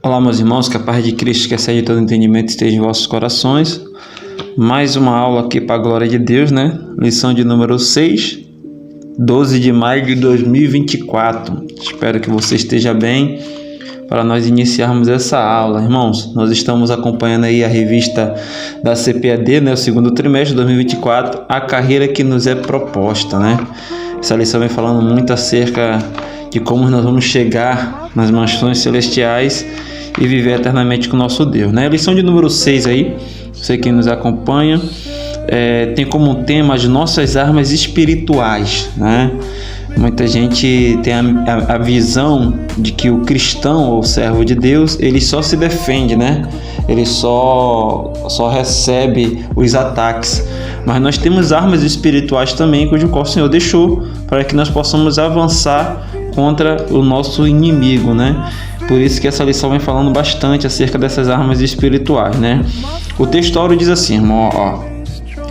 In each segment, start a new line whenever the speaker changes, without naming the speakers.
Olá, meus irmãos, que a paz de Cristo, que excede todo entendimento, esteja em vossos corações. Mais uma aula aqui para a glória de Deus, né? Lição de número 6, 12 de maio de 2024. Espero que você esteja bem para nós iniciarmos essa aula. Irmãos, nós estamos acompanhando aí a revista da CPAD, né? O segundo trimestre de 2024, a carreira que nos é proposta, né? Essa lição vem falando muito acerca de como nós vamos chegar nas mansões celestiais e viver eternamente com o nosso Deus, né? A lição de número 6 aí, você que nos acompanha, tem como tema as nossas armas espirituais, né? Muita gente tem a visão de que o cristão ou servo de Deus, ele só se defende, né? Ele só recebe os ataques. Mas nós temos armas espirituais também, cujo qual o Senhor deixou para que nós possamos avançar contra o nosso inimigo, né? Por isso que essa lição vem falando bastante acerca dessas armas espirituais, né? O texto diz assim, irmão,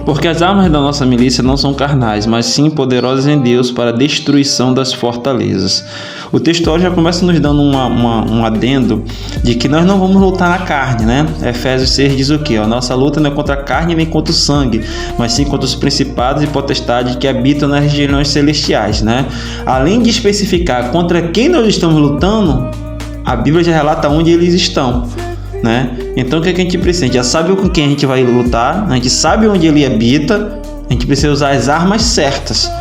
porque as armas da nossa milícia não são carnais, mas sim poderosas em Deus para a destruição das fortalezas. O texto já começa nos dando um adendo de que nós não vamos lutar na carne, né? Efésios 6 diz o quê? A nossa luta não é contra a carne nem contra o sangue, mas sim contra os principados e potestades que habitam nas regiões celestiais, né? Além de especificar contra quem nós estamos lutando, a Bíblia já relata onde eles estão, né? Então o que a gente precisa? A gente já sabe com quem a gente vai lutar, a gente sabe onde ele habita, a gente precisa usar as armas certas.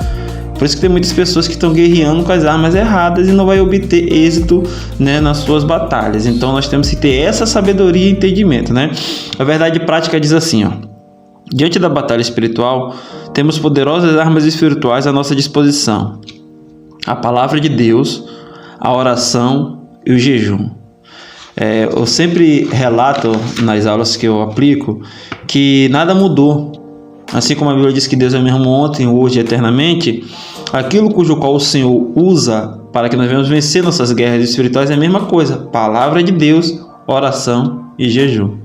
Por isso que tem muitas pessoas que estão guerreando com as armas erradas e não vai obter êxito, né, nas suas batalhas. Então nós temos que ter essa sabedoria e entendimento, né? A verdade prática diz assim, diante da batalha espiritual, temos poderosas armas espirituais à nossa disposição: a palavra de Deus, a oração e o jejum. Eu sempre relato nas aulas que eu aplico que nada mudou. Assim como a Bíblia diz que Deus é o mesmo ontem, hoje e eternamente, aquilo cujo qual o Senhor usa para que nós venhamos vencer nossas guerras espirituais é a mesma coisa: palavra de Deus, oração e jejum,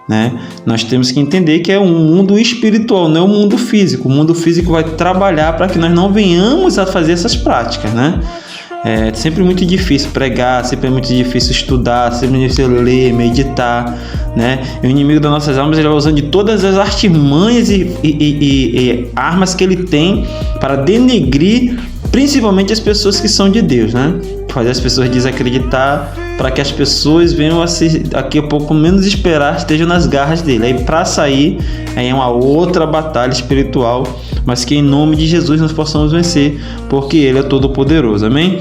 né? Nós temos que entender que é um mundo espiritual, não é um mundo físico. O mundo físico vai trabalhar para que nós não venhamos a fazer essas práticas, né? É sempre muito difícil pregar, sempre é muito difícil estudar, sempre é muito difícil ler, meditar, né? E o inimigo das nossas almas, ele vai usando de todas as artimanhas e armas que ele tem para denegrir principalmente as pessoas que são de Deus, né? Fazer as pessoas desacreditar, para que as pessoas venham daqui a pouco menos esperar, estejam nas garras dele. Aí para sair, aí é uma outra batalha espiritual, mas que em nome de Jesus nós possamos vencer, porque ele é todo poderoso, amém?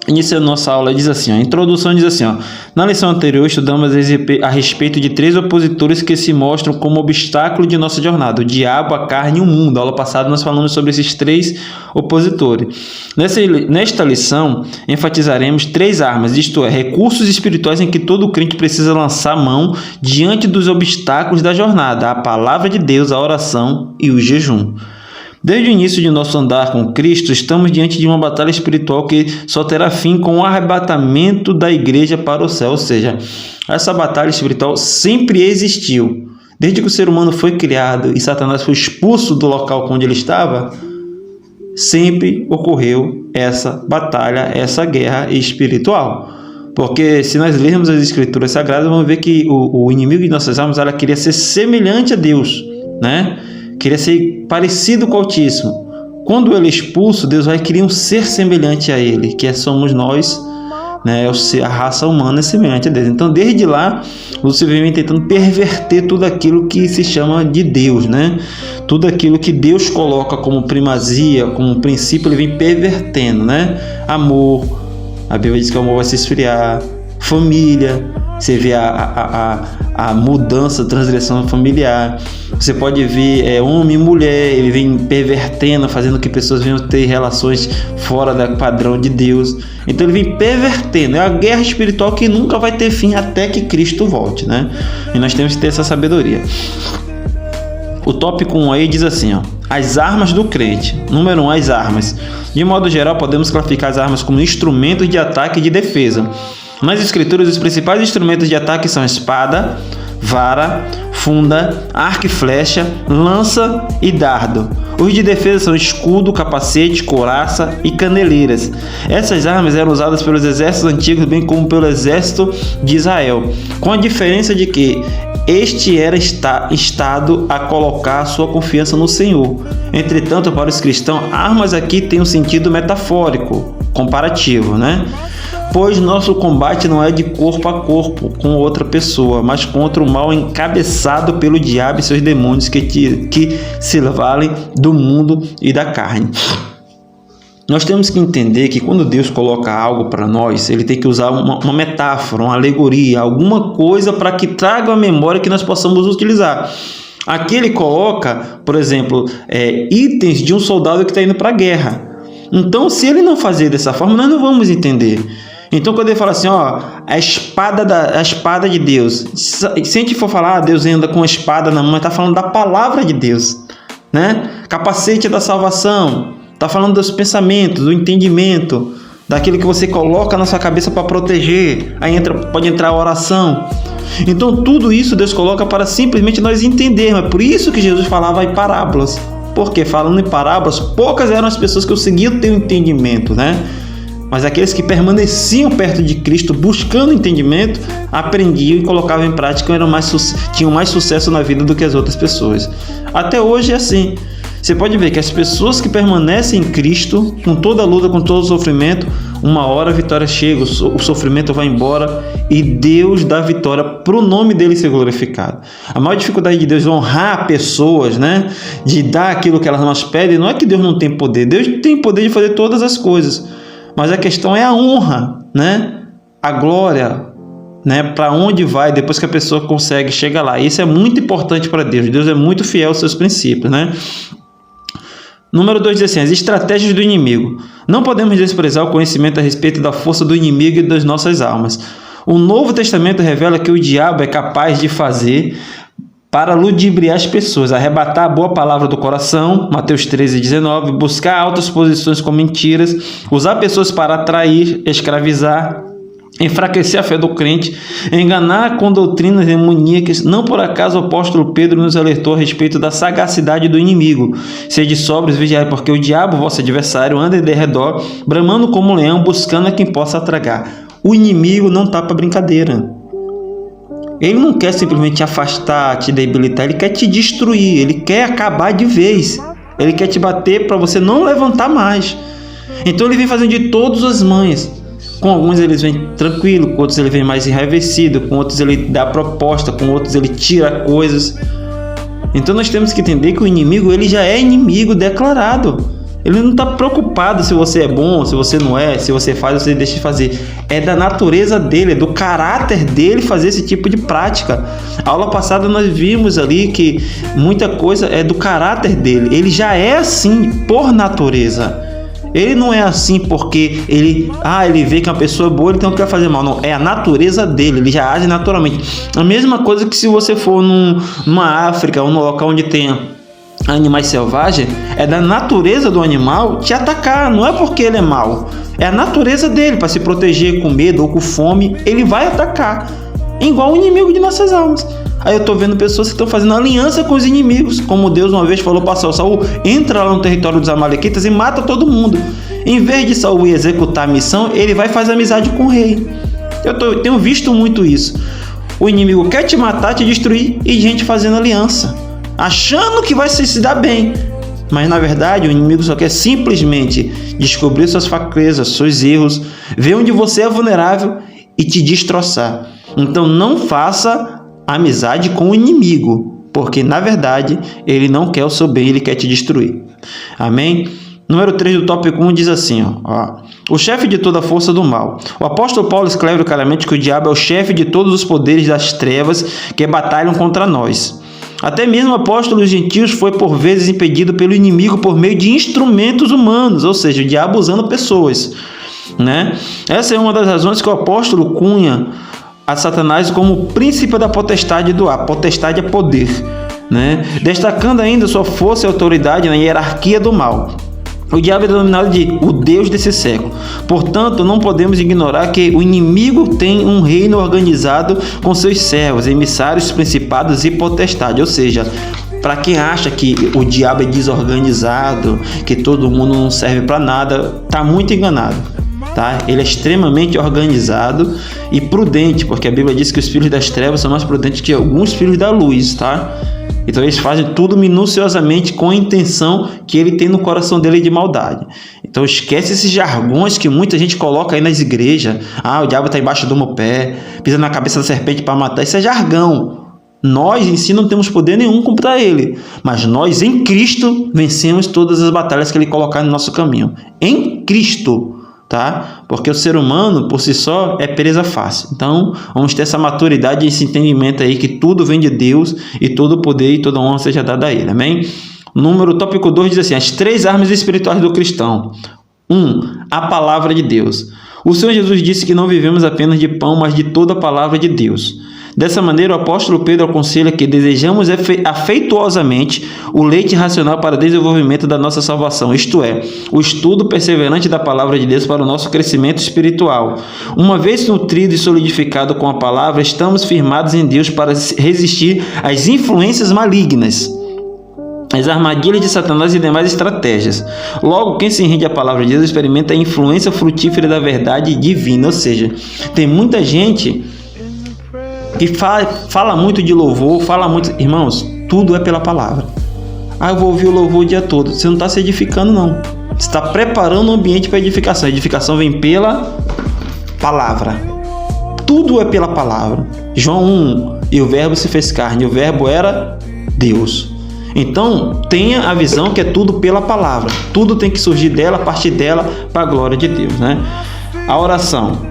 Iniciando nossa aula, diz assim, a introdução diz assim, na lição anterior estudamos a respeito de 3 opositores que se mostram como obstáculo de nossa jornada: o diabo, a carne e o mundo. Na aula passada nós falamos sobre esses 3 opositores. Nesta lição enfatizaremos 3 armas, isto é, recursos espirituais em que todo crente precisa lançar mão diante dos obstáculos da jornada: a palavra de Deus, a oração e o jejum. Desde o início de nosso andar com Cristo, estamos diante de uma batalha espiritual que só terá fim com o arrebatamento da igreja para o céu. Ou seja, essa batalha espiritual sempre existiu. Desde que o ser humano foi criado e Satanás foi expulso do local onde ele estava, sempre ocorreu essa batalha, essa guerra espiritual. Porque se nós lermos as Escrituras Sagradas, vamos ver que o inimigo de nossas almas, ela queria ser semelhante a Deus, né? Queria ser parecido com o Altíssimo. Quando ele é expulso, Deus vai querer um ser semelhante a ele, que somos nós, né? A raça humana é semelhante a Deus. Então, desde lá, Lúcifer vem tentando perverter tudo aquilo que se chama de Deus, né? Tudo aquilo que Deus coloca como primazia, como princípio, ele vem pervertendo, né? Amor, a Bíblia diz que o amor vai se esfriar. Família, você vê a mudança, a transgressão familiar. Você pode ver homem e mulher, ele vem pervertendo, fazendo que pessoas venham ter relações fora do padrão de Deus. Então ele vem pervertendo, é uma guerra espiritual que nunca vai ter fim até que Cristo volte, né? E nós temos que ter essa sabedoria. O tópico 1 aí diz assim, as armas do crente. Número 1, as armas. De modo geral, podemos classificar as armas como instrumentos de ataque e de defesa. Nas Escrituras, os principais instrumentos de ataque são espada, vara, funda, arco e flecha, lança e dardo. Os de defesa são escudo, capacete, couraça e caneleiras. Essas armas eram usadas pelos exércitos antigos, bem como pelo exército de Israel, com a diferença de que este era instado a colocar sua confiança no Senhor. Entretanto, para os cristãos, armas aqui têm um sentido metafórico, comparativo, né? Pois nosso combate não é de corpo a corpo com outra pessoa, mas contra o mal encabeçado pelo diabo e seus demônios que se valem do mundo e da carne. Nós temos que entender que quando Deus coloca algo para nós, Ele tem que usar uma metáfora, uma alegoria, alguma coisa para que traga a memória que nós possamos utilizar. Aqui Ele coloca, por exemplo, itens de um soldado que está indo para a guerra. Então, se Ele não fazer dessa forma, nós não vamos entender. Então, quando Ele fala assim, a espada de Deus, se a gente for falar, Deus anda com a espada na mão, está falando da palavra de Deus, né? Capacete da salvação, está falando dos pensamentos, do entendimento, daquilo que você coloca na sua cabeça para proteger. Aí pode entrar a oração. Então, tudo isso Deus coloca para simplesmente nós entendermos. É por isso que Jesus falava em parábolas. Porque falando em parábolas, poucas eram as pessoas que conseguiam ter o entendimento, né? Mas aqueles que permaneciam perto de Cristo, buscando entendimento, aprendiam e colocavam em prática, tinham mais sucesso na vida do que as outras pessoas. Até hoje é assim. Você pode ver que as pessoas que permanecem em Cristo, com toda a luta, com todo o sofrimento, uma hora a vitória chega, o sofrimento vai embora e Deus dá vitória para o nome dele ser glorificado. A maior dificuldade de Deus é honrar pessoas, né? De dar aquilo que elas nos pedem. Não é que Deus não tem poder, Deus tem poder de fazer todas as coisas, mas a questão é a honra, né? A glória, né? Para onde vai depois que a pessoa consegue chegar lá. Isso é muito importante para Deus. Deus é muito fiel aos seus princípios, né? Número 2 diz assim, as estratégias do inimigo. Não podemos desprezar o conhecimento a respeito da força do inimigo e das nossas almas. O Novo Testamento revela que o diabo é capaz de fazer para ludibriar as pessoas, arrebatar a boa palavra do coração, Mateus 13:19, buscar altas posições com mentiras, usar pessoas para atrair, escravizar, enfraquecer a fé do crente, enganar com doutrinas demoníacas. Não por acaso o apóstolo Pedro nos alertou a respeito da sagacidade do inimigo. Sede sóbrios, vigiai, porque o diabo, vosso adversário, anda em derredor, bramando como um leão, buscando a quem possa tragar. O inimigo não está para brincadeira. Ele não quer simplesmente te afastar, te debilitar, ele quer te destruir, ele quer acabar de vez. Ele quer te bater para você não levantar mais. Então ele vem fazendo de todas as manhas. Com alguns ele vem tranquilo, com outros ele vem mais enraivecido, com outros ele dá proposta, com outros ele tira coisas. Então nós temos que entender que o inimigo, ele já é inimigo declarado. Ele não está preocupado se você é bom, se você não é, se você faz ou se deixa de fazer. É da natureza dele, é do caráter dele fazer esse tipo de prática. A aula passada nós vimos ali que muita coisa é do caráter dele. Ele já é assim por natureza. Ele não é assim porque ele vê que uma pessoa é boa, então quer fazer mal. Não, é a natureza dele, ele já age naturalmente. A mesma coisa que se você for numa África ou num local onde tenha animais selvagens, é da natureza do animal te atacar, não é porque ele é mau. É a natureza dele, para se proteger com medo ou com fome, ele vai atacar. Igual o inimigo de nossas almas. Aí eu estou vendo pessoas que estão fazendo aliança com os inimigos, como Deus uma vez falou para Saul, entra lá no território dos amalequitas e mata todo mundo. Em vez de Saul ir executar a missão, ele vai fazer amizade com o rei. Eu tenho visto muito isso. O inimigo quer te matar, te destruir, e gente fazendo aliança, achando que vai se dar bem. Mas na verdade o inimigo só quer simplesmente descobrir suas fraquezas, seus erros, ver onde você é vulnerável e te destroçar. Então não faça amizade com o inimigo, porque na verdade ele não quer o seu bem, ele quer te destruir. Amém? Número 3 do tópico 1 diz assim, o chefe de toda a força do mal. O apóstolo Paulo escreve claramente que o diabo é o chefe de todos os poderes das trevas que batalham contra nós. Até mesmo o apóstolo dos gentios foi por vezes impedido pelo inimigo por meio de instrumentos humanos, ou seja, o diabo usando pessoas, né? Essa é uma das razões que o apóstolo cunha a Satanás como príncipe da potestade do ar. Potestade é poder, né? Destacando ainda sua força e autoridade na hierarquia do mal. O diabo é denominado de o Deus desse século. Portanto, não podemos ignorar que o inimigo tem um reino organizado com seus servos, emissários, principados e potestades. Ou seja, Para quem acha que o diabo é desorganizado, que todo mundo não serve para nada, tá muito enganado, tá? Ele é extremamente organizado e prudente, porque a Bíblia diz que os filhos das trevas são mais prudentes que alguns filhos da luz, tá? Então eles fazem tudo minuciosamente com a intenção que ele tem no coração dele de maldade. Então esquece esses jargões que muita gente coloca aí nas igrejas. O diabo está embaixo do meu pé, pisa na cabeça da serpente para matar. Isso é jargão. Nós em si não temos poder nenhum contra ele, mas nós em Cristo vencemos todas as batalhas que ele colocar no nosso caminho. Em Cristo, tá? Porque o ser humano por si só é presa fácil. Então vamos ter essa maturidade e esse entendimento aí que tudo vem de Deus e todo o poder e toda honra seja dada a ele. Amém? Tópico 2 diz assim: as 3 armas espirituais do cristão. 1. A palavra de Deus. O Senhor Jesus disse que não vivemos apenas de pão, mas de toda a palavra de Deus. Dessa maneira, o apóstolo Pedro aconselha que desejamos afetuosamente o leite racional para o desenvolvimento da nossa salvação, isto é, o estudo perseverante da palavra de Deus para o nosso crescimento espiritual. Uma vez nutrido e solidificado com a palavra, estamos firmados em Deus para resistir às influências malignas, as armadilhas de Satanás e demais estratégias. Logo, quem se rende à palavra de Deus experimenta a influência frutífera da verdade divina. Ou seja, tem muita gente que fala muito de louvor, fala muito... Irmãos, tudo é pela palavra. Eu vou ouvir o louvor o dia todo. Você não está se edificando, não. Você está preparando o ambiente para edificação. A edificação vem pela palavra. Tudo é pela palavra. João 1, e o verbo se fez carne, o verbo era Deus. Então, tenha a visão que é tudo pela palavra. Tudo tem que surgir dela, a partir dela, para a glória de Deus, né? A oração.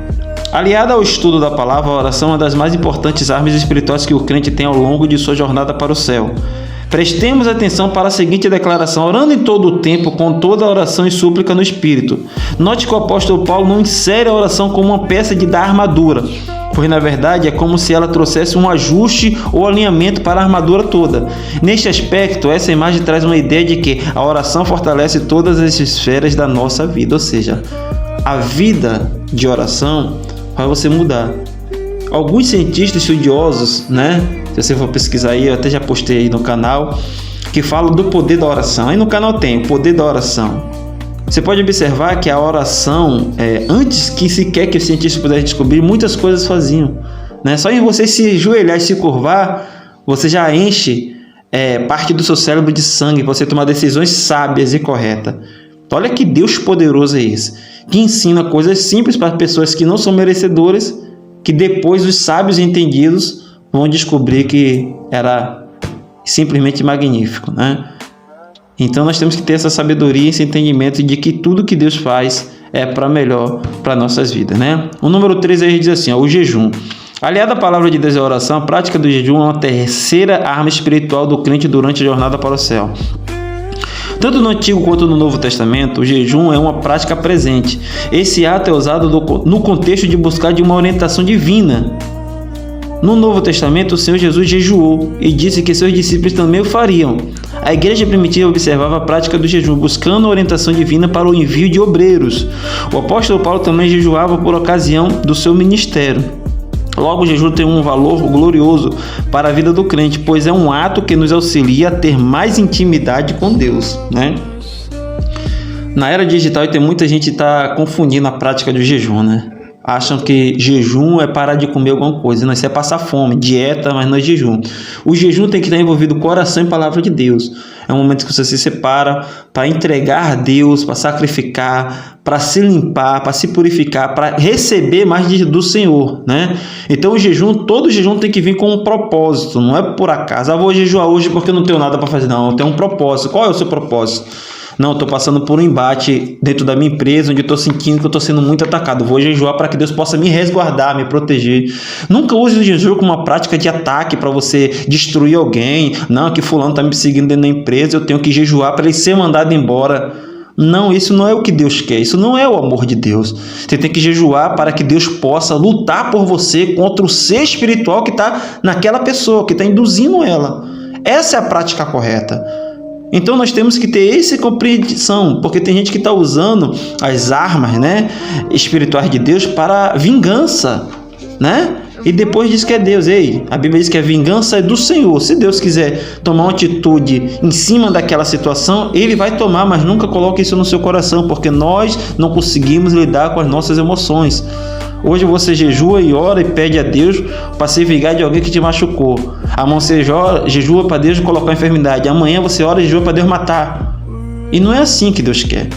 Aliada ao estudo da palavra, a oração é uma das mais importantes armas espirituais que o crente tem ao longo de sua jornada para o céu. Prestemos atenção para a seguinte declaração: orando em todo o tempo, com toda a oração e súplica no Espírito. Note que o apóstolo Paulo não insere a oração como uma peça de dar armadura, pois na verdade é como se ela trouxesse um ajuste ou alinhamento para a armadura toda. Neste aspecto, essa imagem traz uma ideia de que a oração fortalece todas as esferas da nossa vida, ou seja, a vida de oração vai você mudar. Alguns cientistas estudiosos, né? Se você for pesquisar aí, eu até já postei aí no canal, que falam do poder da oração. Aí no canal tem o poder da oração. Você pode observar que a oração, antes que sequer que os cientistas pudessem descobrir, muitas coisas faziam, né? Só em você se ajoelhar e se curvar, você já enche parte do seu cérebro de sangue para você tomar decisões sábias e corretas. Então, olha que Deus poderoso é esse, que ensina coisas simples para pessoas que não são merecedoras, que depois os sábios entendidos vão descobrir que era simplesmente magnífico, né? Então nós temos que ter essa sabedoria, esse entendimento de que tudo que Deus faz é para melhor para nossas vidas, né? O número 3 aí diz assim, o jejum. Aliado à palavra de Deus e à oração, a prática do jejum é uma terceira arma espiritual do crente durante a jornada para o céu. Tanto no Antigo quanto no Novo Testamento, o jejum é uma prática presente. Esse ato é usado no contexto de buscar de uma orientação divina. No Novo Testamento, o Senhor Jesus jejuou e disse que seus discípulos também o fariam. A igreja primitiva observava a prática do jejum, buscando a orientação divina para o envio de obreiros. O apóstolo Paulo também jejuava por ocasião do seu ministério. Logo, o jejum tem um valor glorioso para a vida do crente, pois é um ato que nos auxilia a ter mais intimidade com Deus, né? Na era digital, tem muita gente que está confundindo a prática do jejum, né? Acham que jejum é parar de comer alguma coisa. Não, isso é passar fome, dieta, mas não é jejum. O jejum tem que estar envolvido coração e palavra de Deus. É um momento que você se separa para entregar a Deus, para sacrificar, para se limpar, para se purificar, para receber mais do Senhor, né? Então o jejum, todo jejum tem que vir com um propósito, não é por acaso. Vou jejuar hoje porque eu não tenho nada para fazer. Não, eu tenho um propósito. Qual é o seu propósito? Não, eu estou passando por um embate dentro da minha empresa, onde eu estou sentindo que eu estou sendo muito atacado. Vou jejuar para que Deus possa me resguardar, me proteger. Nunca use o jejum como uma prática de ataque para você destruir alguém. Não, que fulano está me seguindo dentro da empresa, eu tenho que jejuar para ele ser mandado embora. Não, isso não é o que Deus quer, isso não é o amor de Deus. Você tem que jejuar para que Deus possa lutar por você contra o ser espiritual que está naquela pessoa, que está induzindo ela. Essa é a prática correta. Então nós temos que ter essa compreensão, porque tem gente que está usando as armas, né, espirituais de Deus para vingança, né? E depois diz que é Deus. Ei, a Bíblia diz que a vingança é do Senhor. Se Deus quiser tomar uma atitude em cima daquela situação, Ele vai tomar, mas nunca coloque isso no seu coração, porque nós não conseguimos lidar com as nossas emoções. Hoje você jejua e ora e pede a Deus para se vingar de alguém que te machucou. Amanhã você jejua para Deus colocar a enfermidade. Amanhã você ora e jejua para Deus matar. E não é assim que Deus quer.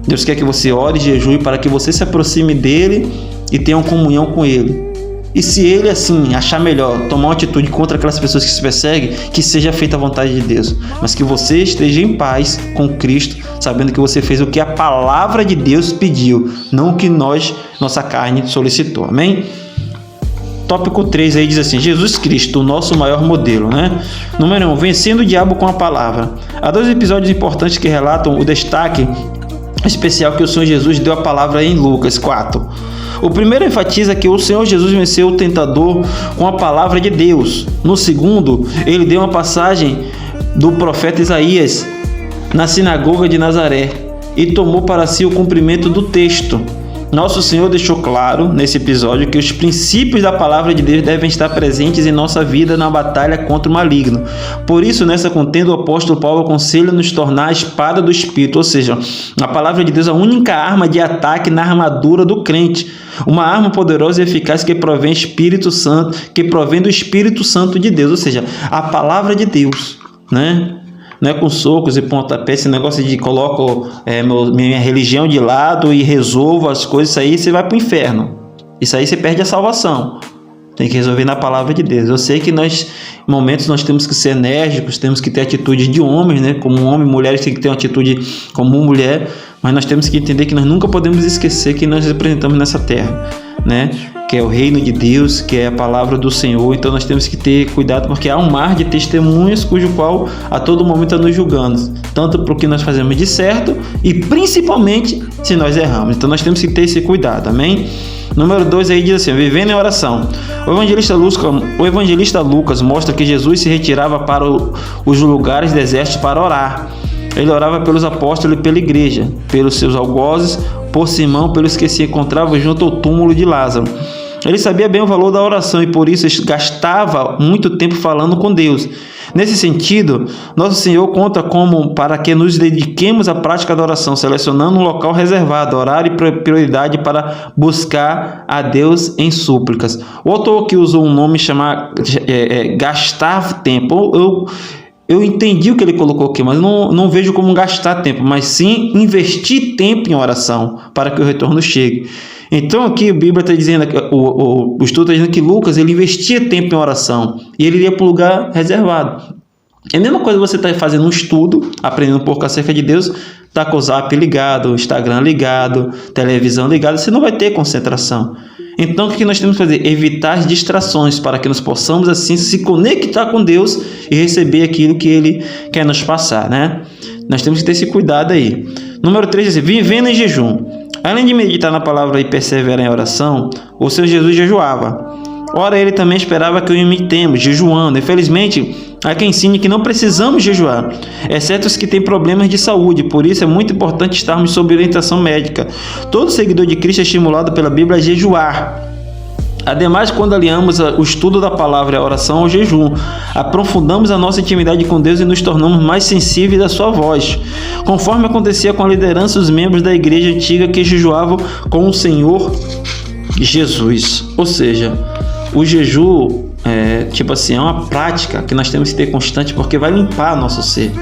Deus quer que você ore e jejue para que você se aproxime dEle e tenha uma comunhão com Ele. E se Ele, assim, achar melhor tomar uma atitude contra aquelas pessoas que se perseguem, que seja feita a vontade de Deus. Mas que você esteja em paz com Cristo, sabendo que você fez o que a palavra de Deus pediu, não o que nossa carne solicitou. Amém? Tópico 3 aí diz assim: Jesus Cristo, o nosso maior modelo, né? Número 1, vencendo o diabo com a palavra. Há 2 episódios importantes que relatam o destaque especial que o Senhor Jesus deu à palavra em Lucas 4. O primeiro enfatiza que o Senhor Jesus venceu o tentador com a palavra de Deus. No segundo, ele deu uma passagem do profeta Isaías na sinagoga de Nazaré e tomou para si o cumprimento do texto. Nosso Senhor deixou claro nesse episódio que os princípios da palavra de Deus devem estar presentes em nossa vida na batalha contra o maligno. Por isso, nessa contenda, o apóstolo Paulo aconselha nos tornar a espada do Espírito, ou seja, a palavra de Deus é a única arma de ataque na armadura do crente. Uma arma poderosa e eficaz que provém do Espírito Santo de Deus, ou seja, a palavra de Deus, né? Não é com socos e pontapés, esse negócio de coloco minha religião de lado e resolvo as coisas, isso aí você vai para o inferno. Isso aí você perde a salvação. Tem que resolver na palavra de Deus. Eu sei que em momentos nós temos que ser enérgicos, temos que ter atitude de homens, né? Como homem, mulheres têm que ter uma atitude como mulher, mas nós temos que entender que nós nunca podemos esquecer que nós representamos nessa terra, né? Que é o reino de Deus, que é a palavra do Senhor. Então nós temos que ter cuidado, porque há um mar de testemunhas cujo qual a todo momento está nos julgando, tanto para o que nós fazemos de certo e principalmente se nós erramos. Então nós temos que ter esse cuidado, amém? Número 2 aí diz assim: vivendo em oração. O evangelista Lucas mostra que Jesus se retirava para os lugares desertos para orar. Ele orava pelos apóstolos e pela igreja, pelos seus algozes, por Simão, pelos que se encontravam junto ao túmulo de Lázaro. Ele sabia bem o valor da oração e por isso gastava muito tempo falando com Deus. Nesse sentido, nosso Senhor conta como para que nos dediquemos à prática da oração, selecionando um local reservado, horário e prioridade para buscar a Deus em súplicas. O autor que usou um nome chamado gastar tempo. Eu entendi o que ele colocou aqui, mas não vejo como gastar tempo, mas sim investir tempo em oração para que o retorno chegue. Então aqui a Bíblia está dizendo, o estudo está dizendo que Lucas ele investia tempo em oração e ele ia para um lugar reservado. É a mesma coisa você está fazendo um estudo, aprendendo um pouco acerca de Deus, está com o Zap ligado, o Instagram ligado, televisão ligada, você não vai ter concentração. Então, o que nós temos que fazer? Evitar as distrações para que nós possamos, assim, se conectar com Deus e receber aquilo que Ele quer nos passar, né? Nós temos que ter esse cuidado aí. Número 3, assim, vivendo em jejum. Além de meditar na palavra e perseverar em oração, o Senhor Jesus jejuava. Ora, Ele também esperava que o imitemos, jejuando. Infelizmente, há quem ensine que não precisamos jejuar, exceto os que têm problemas de saúde. Por isso é muito importante estarmos sob orientação médica. Todo seguidor de Cristo é estimulado pela Bíblia a jejuar. Ademais, quando aliamos o estudo da palavra e a oração ao jejum, aprofundamos a nossa intimidade com Deus e nos tornamos mais sensíveis à sua voz, conforme acontecia com a liderança dos membros da igreja antiga que jejuavam com o Senhor Jesus. Ou seja, o jejum é uma prática que nós temos que ter constante, porque vai limpar nosso ser,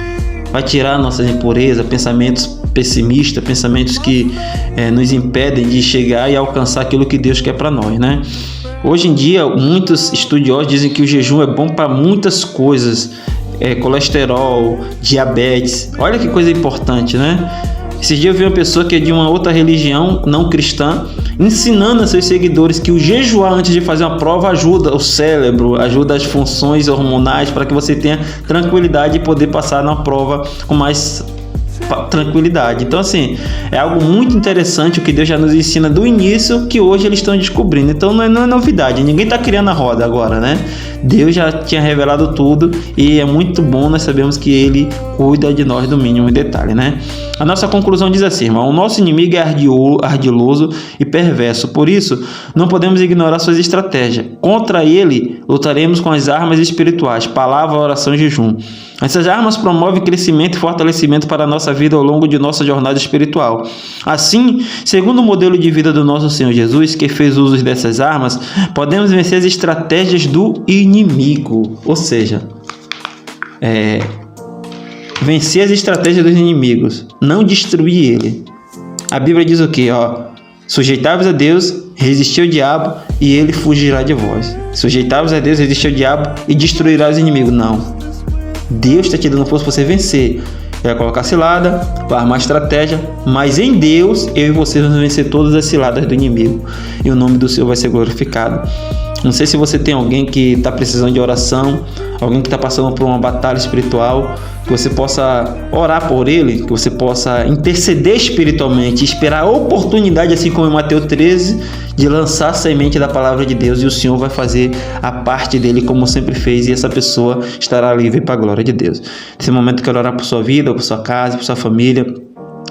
vai tirar nossas impurezas, pensamentos pessimistas, pensamentos que nos impedem de chegar e alcançar aquilo que Deus quer para nós, né? Hoje em dia, muitos estudiosos dizem que o jejum é bom para muitas coisas, colesterol, diabetes. Olha que coisa importante, né? Esses dias eu vi uma pessoa que é de uma outra religião não cristã, ensinando a seus seguidores que o jejuar antes de fazer uma prova ajuda o cérebro, ajuda as funções hormonais para que você tenha tranquilidade e poder passar na prova com mais tranquilidade. Então, assim, é algo muito interessante o que Deus já nos ensina do início, que hoje eles estão descobrindo. Então, não é novidade, ninguém está criando a roda agora, né? Deus já tinha revelado tudo e é muito bom nós sabemos que Ele cuida de nós do mínimo detalhe, né? A nossa conclusão diz assim, irmão: o nosso inimigo é ardiloso e perverso, por isso não podemos ignorar suas estratégias. Contra ele lutaremos com as armas espirituais, palavra, oração e jejum. Essas armas promovem crescimento e fortalecimento para a nossa vida ao longo de nossa jornada espiritual. Assim, segundo o modelo de vida do nosso Senhor Jesus, que fez uso dessas armas, podemos vencer as estratégias do inimigo. Ou seja, vencer as estratégias dos inimigos, não destruir ele. A Bíblia diz o quê? Sujeitai-vos a Deus, resistir ao diabo e ele fugirá de vós. Sujeitai-vos a Deus, resistir ao diabo e destruirá os inimigos. Não. Deus está te dando força para você vencer. Vai colocar cilada, vai armar estratégia, mas em Deus, eu e você vamos vencer todas as ciladas do inimigo. E o nome do Senhor vai ser glorificado. Não sei se você tem alguém que está precisando de oração, alguém que está passando por uma batalha espiritual, que você possa orar por ele, que você possa interceder espiritualmente, esperar a oportunidade, assim como em Mateus 13, de lançar a semente da palavra de Deus, e o Senhor vai fazer a parte dele como sempre fez, e essa pessoa estará livre para a glória de Deus. Nesse momento eu quero orar por sua vida, por sua casa, por sua família.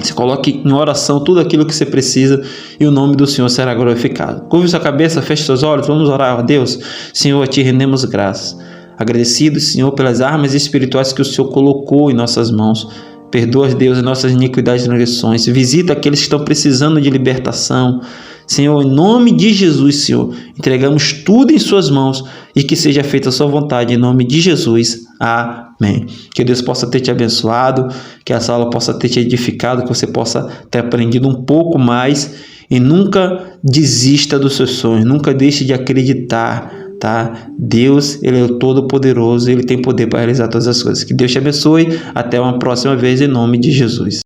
Você coloque em oração tudo aquilo que você precisa e o nome do Senhor será glorificado. Curve sua cabeça, feche seus olhos, vamos orar a Deus. Senhor, a Ti rendemos graças. Agradecidos, Senhor, pelas armas espirituais que o Senhor colocou em nossas mãos. Perdoa, Deus, as nossas iniquidades e transgressões. Visita aqueles que estão precisando de libertação. Senhor, em nome de Jesus, Senhor, entregamos tudo em suas mãos e que seja feita a sua vontade, em nome de Jesus. Amém. Que Deus possa ter te abençoado, que essa aula possa ter te edificado, que você possa ter aprendido um pouco mais e nunca desista dos seus sonhos, nunca deixe de acreditar, tá? Deus, Ele é o Todo-Poderoso, Ele tem poder para realizar todas as coisas. Que Deus te abençoe, até uma próxima vez, em nome de Jesus.